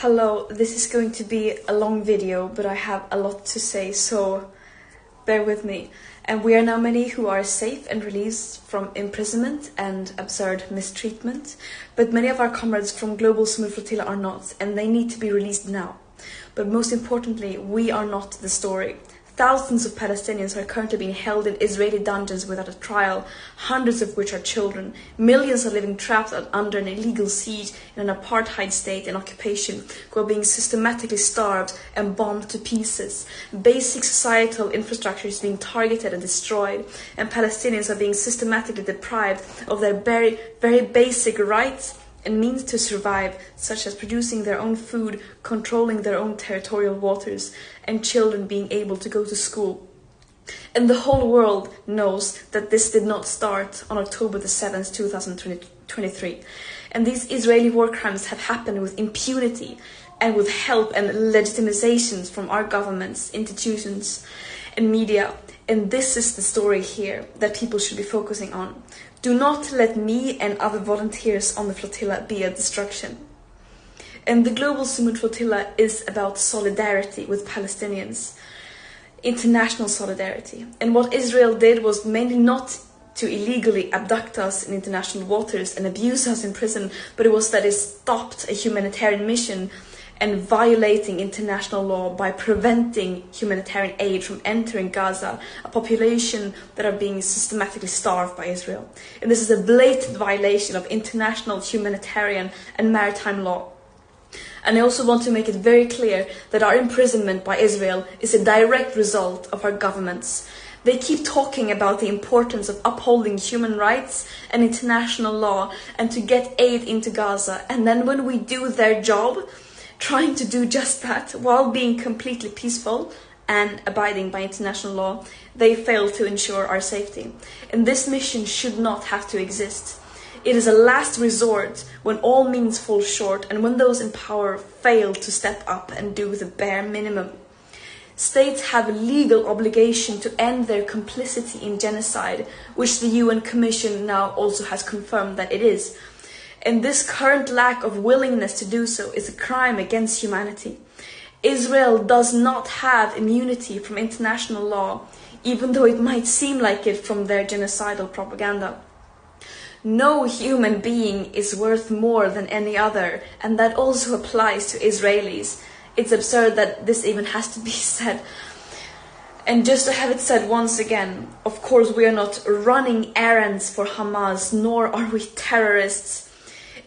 Hello, this is going to be a long video, but I have a lot to say, so bear with me. And we are now many who are safe and released from imprisonment and absurd mistreatment, but many of our comrades from Global Sumud Flotilla are not, and they need to be released now. But most importantly, we are not the story. Thousands of Palestinians are currently being held in Israeli dungeons without a trial, hundreds of which are children. Millions are living trapped under an illegal siege in an apartheid state and occupation, who are being systematically starved and bombed to pieces. Basic societal infrastructure is being targeted and destroyed, and Palestinians are being systematically deprived of their very basic rights and means to survive, such as producing their own food, controlling their own territorial waters, and children being able to go to school. And the whole world knows that this did not start on October the 7th, 2023. And these Israeli war crimes have happened with impunity and with help and legitimizations from our governments, institutions, and media. And this is the story here that people should be focusing on. Do not let me and other volunteers on the flotilla be a distraction. And the Global Sumud Flotilla is about solidarity with Palestinians, international solidarity. And what Israel did was mainly not to illegally abduct us in international waters and abuse us in prison, but it was that it stopped a humanitarian mission and violating international law by preventing humanitarian aid from entering Gaza, a population that are being systematically starved by Israel. And this is a blatant violation of international humanitarian and maritime law. And I also want to make it very clear that our imprisonment by Israel is a direct result of our governments. They keep talking about the importance of upholding human rights and international law and to get aid into Gaza. And then when we do their job, trying to do just that while being completely peaceful and abiding by international law, they fail to ensure our safety. And this mission should not have to exist. It is a last resort when all means fall short and when those in power fail to step up and do the bare minimum. States have a legal obligation to end their complicity in genocide, which the UN Commission now also has confirmed that it is. And this current lack of willingness to do so is a crime against humanity. Israel does not have immunity from international law, even though it might seem like it from their genocidal propaganda. No human being is worth more than any other, and that also applies to Israelis. It's absurd that this even has to be said. And just to have it said once again, of course we are not running errands for Hamas, nor are we terrorists.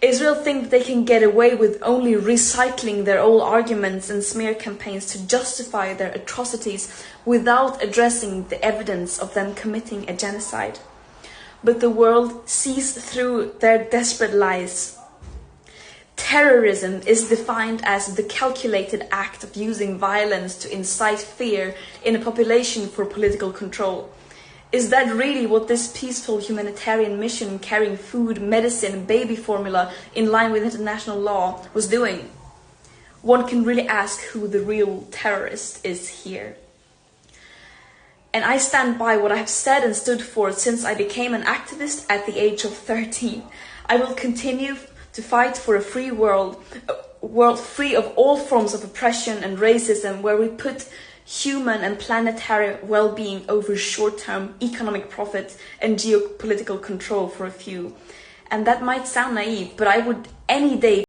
Israel thinks they can get away with only recycling their old arguments and smear campaigns to justify their atrocities without addressing the evidence of them committing a genocide. But the world sees through their desperate lies. Terrorism is defined as the calculated act of using violence to incite fear in a population for political control. Is that really what this peaceful humanitarian mission carrying food, medicine, baby formula in line with international law was doing? One can really ask who the real terrorist is here. And I stand by what I have said and stood for since I became an activist at the age of 13. I will continue to fight for a free world, a world free of all forms of oppression and racism, where we put human and planetary well-being over short-term economic profit and geopolitical control for a few. And that might sound naive, but I would any day